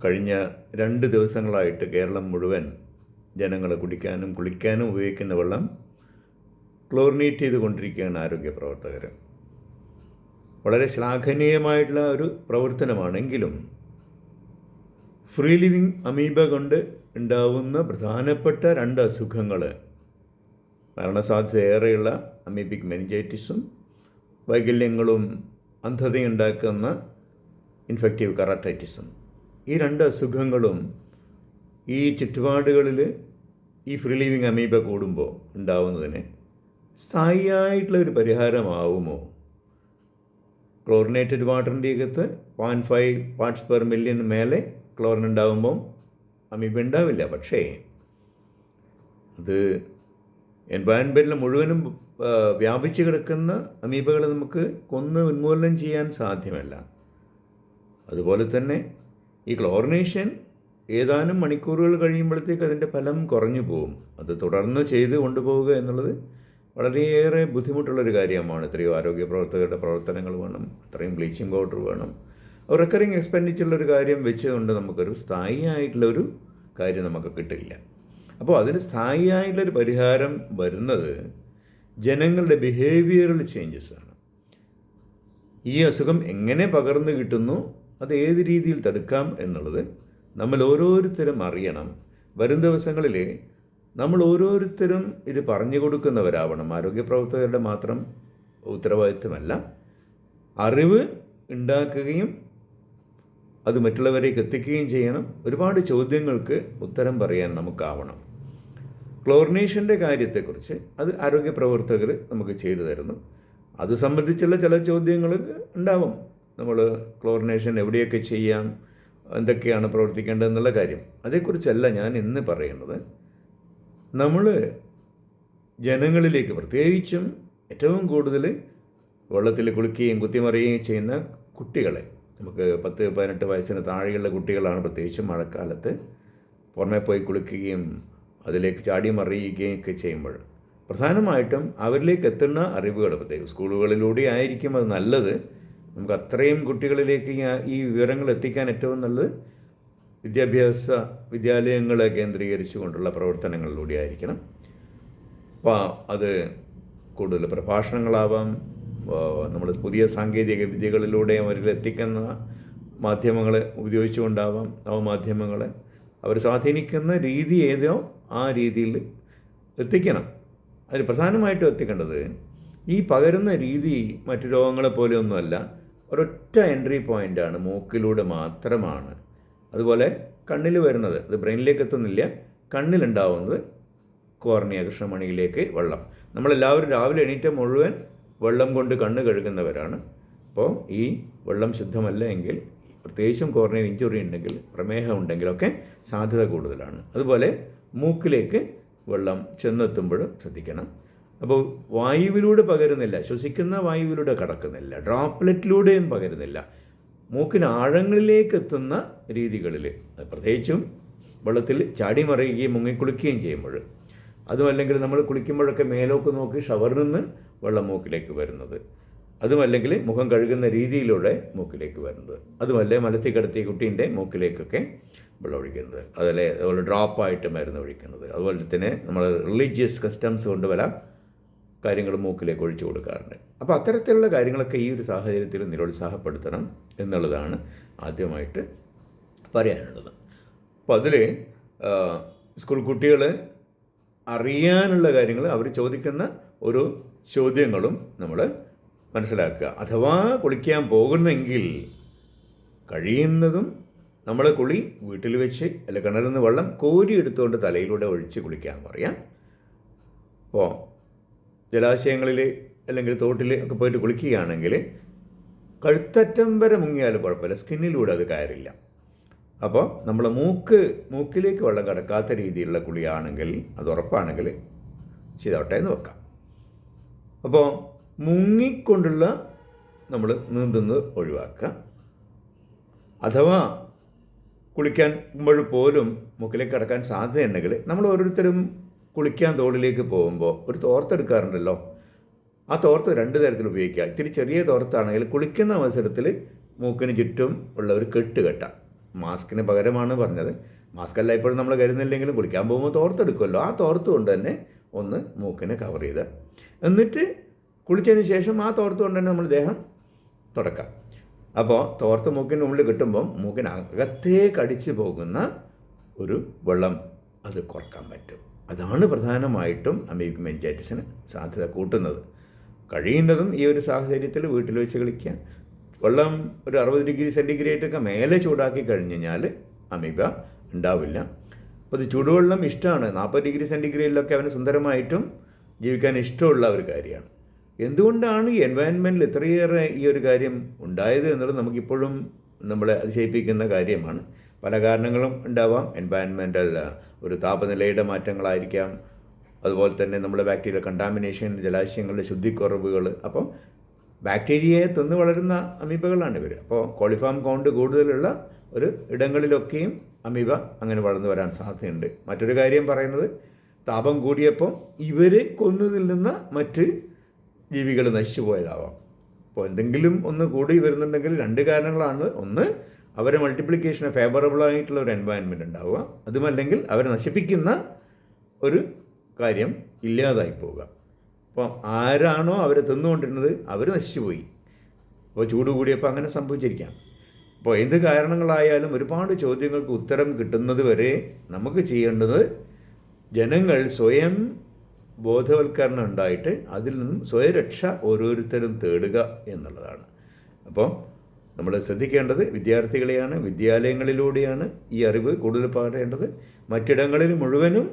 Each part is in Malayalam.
കഴിഞ്ഞ 2 ദിവസങ്ങളായിട്ട് കേരളം മുഴുവൻ ജനങ്ങൾ കുടിക്കാനും കുളിക്കാനും ഉപയോഗിക്കുന്ന വെള്ളം ക്ലോറിനേറ്റ് ചെയ്തുകൊണ്ടിരിക്കുകയാണ് ആരോഗ്യ പ്രവർത്തകർ. വളരെ ശ്ലാഘനീയമായിട്ടുള്ള ഒരു പ്രവർത്തനമാണെങ്കിലും ഫ്രീ ലിവിങ് അമീബ കൊണ്ട് ഉണ്ടാവുന്ന പ്രധാനപ്പെട്ട 2 അസുഖങ്ങൾ, മരണസാധ്യതയേറെയുള്ള അമീബിക് മെനിഞ്ചൈറ്റിസും വൈകല്യങ്ങളും അന്ധതയുണ്ടാക്കുന്ന ഇൻഫെക്റ്റീവ് കെറാറ്റൈറ്റിസും, ഈ 2 അസുഖങ്ങളും ഈ ചുറ്റുപാടുകളിൽ ഈ ഫ്രീ ലിവിങ് അമീബ കൂടുമ്പോൾ ഉണ്ടാവുന്നതിന് സ്ഥായിയായിട്ടുള്ള ഒരു പരിഹാരമാവുമോ? ക്ലോറിനേറ്റഡ് വാട്ടറിൻ്റെ അകത്ത് 0.5 പാർട്സ് പെർ മില്യൺ മേലെ ക്ലോറിൻ ഉണ്ടാകുമ്പം അമീബ ഉണ്ടാവില്ല. പക്ഷേ അത് എൻവയൺമെൻറ്റിൽ മുഴുവനും വ്യാപിച്ച് കിടക്കുന്ന അമീബകളെ നമുക്ക് കൊന്ന് ഉന്മൂലനം ചെയ്യാൻ സാധ്യമല്ല. അതുപോലെ തന്നെ ഈ ക്ലോറിനേഷൻ ഏതാനും മണിക്കൂറുകൾ കഴിയുമ്പോഴത്തേക്ക് അതിൻ്റെ ഫലം കുറഞ്ഞു പോകും. അത് തുടർന്ന് ചെയ്ത് കൊണ്ടുപോവുക എന്നുള്ളത് വളരെയേറെ ബുദ്ധിമുട്ടുള്ളൊരു കാര്യമാണ്. എത്രയോ ആരോഗ്യ പ്രവർത്തകരുടെ പ്രവർത്തനങ്ങൾ വേണം, അത്രയും ബ്ലീച്ചിങ് പൗഡർ വേണം. റിക്കറിങ് എക്സ്പെൻഡിച്ചറുള്ളൊരു കാര്യം വെച്ചുകൊണ്ട് നമുക്കൊരു സ്ഥായിയായിട്ടുള്ളൊരു കാര്യം നമുക്ക് കിട്ടില്ല. അപ്പോൾ അതിന് സ്ഥായിയായിട്ടുള്ളൊരു പരിഹാരം വരുന്നത് ജനങ്ങളുടെ ബിഹേവിയറൽ ചേഞ്ചസ് ആണ്. ഈ അസുഖം എങ്ങനെ പകർന്നു കിട്ടുന്നു, അത് ഏത് രീതിയിൽ തടുക്കാം എന്നുള്ളത് നമ്മൾ ഓരോരുത്തരും അറിയണം. വരും ദിവസങ്ങളിൽ നമ്മൾ ഓരോരുത്തരും ഇത് പറഞ്ഞു കൊടുക്കുന്നവരാവണം. ആരോഗ്യ പ്രവർത്തകരുടെ മാത്രം ഉത്തരവാദിത്വമല്ല. അറിവ് ഉണ്ടാക്കുകയും അത് മറ്റുള്ളവരേക്ക് എത്തിക്കുകയും ചെയ്യണം. ഒരുപാട് ചോദ്യങ്ങൾക്ക് ഉത്തരം പറയാൻ നമുക്കാവണം. ക്ലോറിനേഷൻ്റെ കാര്യത്തെക്കുറിച്ച് അത് ആരോഗ്യ പ്രവർത്തകർ നമുക്ക് ചെയ്തു തരുന്നു. അത് സംബന്ധിച്ചുള്ള ചില ചോദ്യങ്ങൾ ഉണ്ടാവും. നമ്മൾ ക്ലോറിനേഷൻ എവിടെയൊക്കെ ചെയ്യാം, എന്തൊക്കെയാണ് പ്രവർത്തിക്കേണ്ടതെന്നുള്ള കാര്യം, അതേക്കുറിച്ചല്ല ഞാൻ ഇന്ന് പറയുന്നത്. നമ്മൾ ജനങ്ങളിലേക്ക്, പ്രത്യേകിച്ചും ഏറ്റവും കൂടുതൽ വെള്ളത്തിൽ കുളിക്കുകയും കുത്തിമറിയുകയും ചെയ്യുന്ന കുട്ടികളെ, നമുക്ക് 10-18 വയസ്സിന് താഴെയുള്ള കുട്ടികളാണ് പ്രത്യേകിച്ചും മഴക്കാലത്ത് പുറമെ പോയി കുളിക്കുകയും അതിലേക്ക് ചാടി മറിയുകയും ഒക്കെ ചെയ്യുമ്പോൾ പ്രധാനമായിട്ടും അവരിലേക്ക് എത്തുന്ന അറിവുകൾ, പ്രത്യേകം സ്കൂളുകളിലൂടെ ആയിരിക്കും അത് നല്ലത്. നമുക്ക് അത്രയും കുട്ടികളിലേക്ക് ഈ വിവരങ്ങൾ എത്തിക്കാൻ ഏറ്റവും നല്ലത് വിദ്യാലയങ്ങളെ കേന്ദ്രീകരിച്ചുകൊണ്ടുള്ള പ്രവർത്തനങ്ങളിലൂടെ ആയിരിക്കണം. അപ്പോൾ അത് കൂടുതൽ പ്രഭാഷണങ്ങളാവാം, നമ്മൾ പുതിയ സാങ്കേതിക വിദ്യകളിലൂടെ അവരിൽ എത്തിക്കുന്ന മാധ്യമങ്ങളെ ഉപയോഗിച്ചുകൊണ്ടാവാം. നവമാധ്യമങ്ങളെ അവർ സ്വാധീനിക്കുന്ന രീതി ഏതോ ആ രീതിയിൽ എത്തിക്കണം. അതിൽ പ്രധാനമായിട്ടും എത്തിക്കേണ്ടത് ഈ പകരുന്ന രീതി മറ്റു രോഗങ്ങളെ പോലെയൊന്നുമല്ല, ഒരൊറ്റ എൻട്രി പോയിൻ്റാണ്, മൂക്കിലൂടെ മാത്രമാണ്. അതുപോലെ കണ്ണിൽ വരുന്നത് അത് ബ്രെയിനിലേക്ക് എത്തുന്നില്ല. കണ്ണിലുണ്ടാവുന്നത് കോർണിയ, കൃഷ്ണമണിയിലേക്ക് വെള്ളം. നമ്മളെല്ലാവരും രാവിലെ എണീറ്റ മുഴുവൻ വെള്ളം കൊണ്ട് കണ്ണ് കഴുകുന്നവരാണ്. അപ്പോൾ ഈ വെള്ളം ശുദ്ധമല്ല എങ്കിൽ, പ്രത്യേകിച്ചും കോർണിയൽ ഇഞ്ചുറി ഉണ്ടെങ്കിൽ, പ്രമേഹം ഉണ്ടെങ്കിലൊക്കെ സാധ്യത കൂടുതലാണ്. അതുപോലെ മൂക്കിലേക്ക് വെള്ളം ചെന്നെത്തുമ്പോഴും ശ്രദ്ധിക്കണം. അപ്പോൾ വായുവിലൂടെ പകരുന്നില്ല, ശ്വസിക്കുന്ന വായുവിലൂടെ കടക്കുന്നില്ല, ഡ്രോപ്ലെറ്റിലൂടെയും പകരുന്നില്ല. മൂക്കിന് ആഴങ്ങളിലേക്ക് എത്തുന്ന രീതികളിൽ, പ്രത്യേകിച്ചും വെള്ളത്തിൽ ചാടി മറിയുകയും മുങ്ങിക്കുളിക്കുകയും ചെയ്യുമ്പോൾ, അതുമല്ലെങ്കിൽ നമ്മൾ കുളിക്കുമ്പോഴൊക്കെ മേലോക്ക് നോക്കി ഷവറിൽ നിന്ന് വെള്ളം മൂക്കിലേക്ക് വരുന്നത്, അതുമല്ലെങ്കിൽ മുഖം കഴുകുന്ന രീതിയിലൂടെ മൂക്കിലേക്ക് വരുന്നത്, അതുമല്ലേ മലത്തി കിടത്തിയ കുട്ടീൻ്റെ മൂക്കിലേക്കൊക്കെ വെള്ളം ഒഴിക്കുന്നത്, അതുപോലെ ഡ്രോപ്പായിട്ട് മരുന്ന് ഒഴിക്കുന്നത്, അതുപോലെ തന്നെ നമ്മൾ റിലീജിയസ് കസ്റ്റംസ് കൊണ്ട് പല കാര്യങ്ങൾ മൂക്കിലേക്ക് ഒഴിച്ചു കൊടുക്കാറുണ്ട്. അപ്പോൾ അത്തരത്തിലുള്ള കാര്യങ്ങളൊക്കെ ഈ ഒരു സാഹചര്യത്തിൽ നിരുത്സാഹപ്പെടുത്തണം എന്നുള്ളതാണ് ആദ്യമായിട്ട് പറയാനുള്ളത്. അപ്പോൾ അതിൽ സ്കൂൾ കുട്ടികൾ അറിയാനുള്ള കാര്യങ്ങൾ, അവർ ചോദിക്കുന്ന ഓരോ ചോദ്യങ്ങളും നമ്മൾ മനസ്സിലാക്കുക. അഥവാ കുളിക്കാൻ പോകുന്നെങ്കിൽ കഴിയുന്നതും നമ്മൾ കുളി വീട്ടിൽ വെച്ച് അല്ല കിണറിൽ നിന്ന് വെള്ളം കോരി എടുത്തുകൊണ്ട് തലയിലൂടെ ഒഴിച്ച് കുളിക്കാൻ പറയാം. അപ്പോൾ ജലാശയങ്ങളിൽ അല്ലെങ്കിൽ തോട്ടിൽ ഒക്കെ പോയിട്ട് കുളിക്കുകയാണെങ്കിൽ കഴുത്തറ്റം വരെ മുങ്ങിയാലും കുഴപ്പമില്ല, സ്കിന്നിലൂടെ അത് കയറില്ല. അപ്പോൾ നമ്മൾ മൂക്കിലേക്ക് വെള്ളം കടക്കാത്ത രീതിയിലുള്ള കുളിയാണെങ്കിൽ, അത് ഉറപ്പാണെങ്കിൽ ചെയ്തോട്ടെ എന്ന് വെക്കാം. അപ്പോൾ മുങ്ങിക്കൊണ്ടുള്ള നമ്മൾ നീന്തുന്നത് ഒഴിവാക്കുക. അഥവാ കുളിക്കുമ്പോൾ പോലും മൂക്കിലേക്ക് കടക്കാൻ സാധ്യതയുണ്ടെങ്കിൽ നമ്മൾ ഓരോരുത്തരും കുളിക്കാൻ തോളിലേക്ക് പോകുമ്പോൾ ഒരു തോർത്തെടുക്കാറുണ്ടല്ലോ, ആ തോർത്ത് 2 തരത്തിൽ ഉപയോഗിക്കുക. ഇത്തിരി ചെറിയ തോർത്താണെങ്കിൽ കുളിക്കുന്ന അവസരത്തിൽ മൂക്കിന് ചുറ്റും ഉള്ള ഒരു കെട്ട് കെട്ടാം. മാസ്കിന് പകരമാണ് പറഞ്ഞത്. മാസ്ക് അല്ല ഇപ്പോഴും നമ്മൾ കരുതുന്നില്ലെങ്കിലും കുളിക്കാൻ പോകുമ്പോൾ തോർത്തെടുക്കുമല്ലോ, ആ തോർത്ത് കൊണ്ട് തന്നെ ഒന്ന് മൂക്കിനെ കവർ ചെയ്ത്, എന്നിട്ട് കുളിച്ചതിന് ശേഷം ആ തോർത്ത് കൊണ്ട് തന്നെ നമ്മൾ ദേഹം തുടക്കാം. അപ്പോൾ തോർത്ത് മൂക്കിൻ്റെ ഉള്ളിൽ കിട്ടുമ്പം മൂക്കിനകത്തേക്ക് അടിച്ചു പോകുന്ന ഒരു വെള്ളം അത് കുറക്കാൻ പറ്റും. അതാണ് പ്രധാനമായിട്ടും അമീബിക് മെനിഞ്ചൈറ്റിസിന് സാധ്യത കൂട്ടുന്നത്. കഴിയുന്നതും ഈ ഒരു സാഹചര്യത്തിൽ വീട്ടിൽ വെച്ച് കളിക്കുക. വെള്ളം ഒരു 60 ഡിഗ്രി സെൻറ്റിഗ്രേഡൊക്കെ മേലെ ചൂടാക്കി കഴിഞ്ഞ് കഴിഞ്ഞാൽ അമീബ ഉണ്ടാവില്ല. അപ്പോൾ ഇത് ചൂടുവെള്ളം ഇഷ്ടമാണ്. 40 ഡിഗ്രി സെൻറ്റിഗ്രേഡിലൊക്കെ അവന് സുന്ദരമായിട്ടും ജീവിക്കാൻ ഇഷ്ടമുള്ള ഒരു കാര്യമാണ്. എന്തുകൊണ്ടാണ് ഈ എൻവയൺമെൻറ്റിൽ ഇത്രയേറെ ഈ ഒരു കാര്യം ഉണ്ടായത് എന്നുള്ളത് നമുക്കിപ്പോഴും നമ്മളെ അതിശയിപ്പിക്കുന്ന കാര്യമാണ്. പല കാരണങ്ങളും ഉണ്ടാവാം. എൻവയൺമെൻറ്റൽ ഒരു താപനിലയുടെ മാറ്റങ്ങളായിരിക്കാം, അതുപോലെ തന്നെ നമ്മുടെ ബാക്ടീരിയൽ കണ്ടാമിനേഷൻ, ജലാശയങ്ങളുടെ ശുദ്ധിക്കുറവുകൾ. അപ്പോൾ ബാക്ടീരിയയെ തിന്ന് വളരുന്ന അമീബകളാണ് ഇവർ. അപ്പോൾ കോളിഫോം കൗണ്ട് കൂടുതലുള്ള ഒരു ഇടങ്ങളിലൊക്കെയും അമീബ അങ്ങനെ വളർന്നു വരാൻ സാധ്യതയുണ്ട്. മറ്റൊരു കാര്യം പറയുന്നത്, താപം കൂടിയപ്പോൾ ഇവരെ കൊന്നതിൽ നിന്ന് മറ്റ് ജീവികൾ നശിച്ചു പോയതാവാം. അപ്പോൾ എന്തെങ്കിലും ഒന്ന് കൂടി വരുന്നുണ്ടെങ്കിൽ 2 കാരണങ്ങളാണ്. ഒന്ന്, അവരെ മൾട്ടിപ്ലിക്കേഷന് ഫേവറബിളായിട്ടുള്ള ഒരു എൻവയൺമെൻറ്റ് ഉണ്ടാവുക, അതുമല്ലെങ്കിൽ അവരെ നശിപ്പിക്കുന്ന ഒരു കാര്യം ഇല്ലാതായി പോവുക. അപ്പോൾ ആരാണോ അവരെ തിന്നുകൊണ്ടിരുന്നത് അവർ നശിച്ചു പോയി. അപ്പോൾ ചൂട് കൂടിയപ്പോൾ അങ്ങനെ സംഭവിച്ചിരിക്കാം. അപ്പോൾ എന്ത് കാരണങ്ങളായാലും ഒരുപാട് ചോദ്യങ്ങൾക്ക് ഉത്തരം കിട്ടുന്നത് വരെ നമുക്ക് ചെയ്യേണ്ടത് ജനങ്ങൾ സ്വയം ബോധവൽക്കരണം ഉണ്ടായിട്ട് അതിൽ നിന്നും സ്വയരക്ഷ ഓരോരുത്തരും തേടുക എന്നുള്ളതാണ്. അപ്പോൾ നമ്മൾ ശ്രദ്ധിക്കേണ്ടത് വിദ്യാർത്ഥികളെയാണ്, വിദ്യാലയങ്ങളിലൂടെയാണ് ഈ അറിവ് കൂടുതൽ പകരേണ്ടത്. മറ്റിടങ്ങളിൽ മുഴുവനും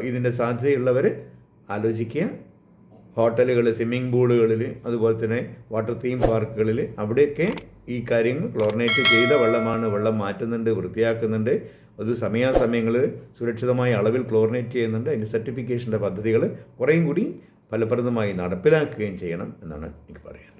ഇതിൻ്റെ സാധ്യതയുള്ളവർ ആലോചിക്കുക. ഹോട്ടലുകൾ, സ്വിമ്മിംഗ് പൂളുകളിൽ, അതുപോലെ തന്നെ വാട്ടർ തീം പാർക്കുകളിൽ, അവിടെയൊക്കെ ഈ കാര്യങ്ങൾ ക്ലോറിനേറ്റ് ചെയ്ത വെള്ളമാണ്, വെള്ളം മാറ്റുന്നുണ്ട്, വൃത്തിയാക്കുന്നുണ്ട്, അത് സമയാസമയങ്ങളിൽ സുരക്ഷിതമായ അളവിൽ ക്ലോറിനേറ്റ് ചെയ്യുന്നുണ്ട്. അതിൻ്റെ സർട്ടിഫിക്കേഷൻ്റെ പദ്ധതികൾ കുറേയും കൂടി ഫലപ്രദമായി നടപ്പിലാക്കുകയും ചെയ്യണം എന്നാണ് എനിക്ക് പറയാൻ.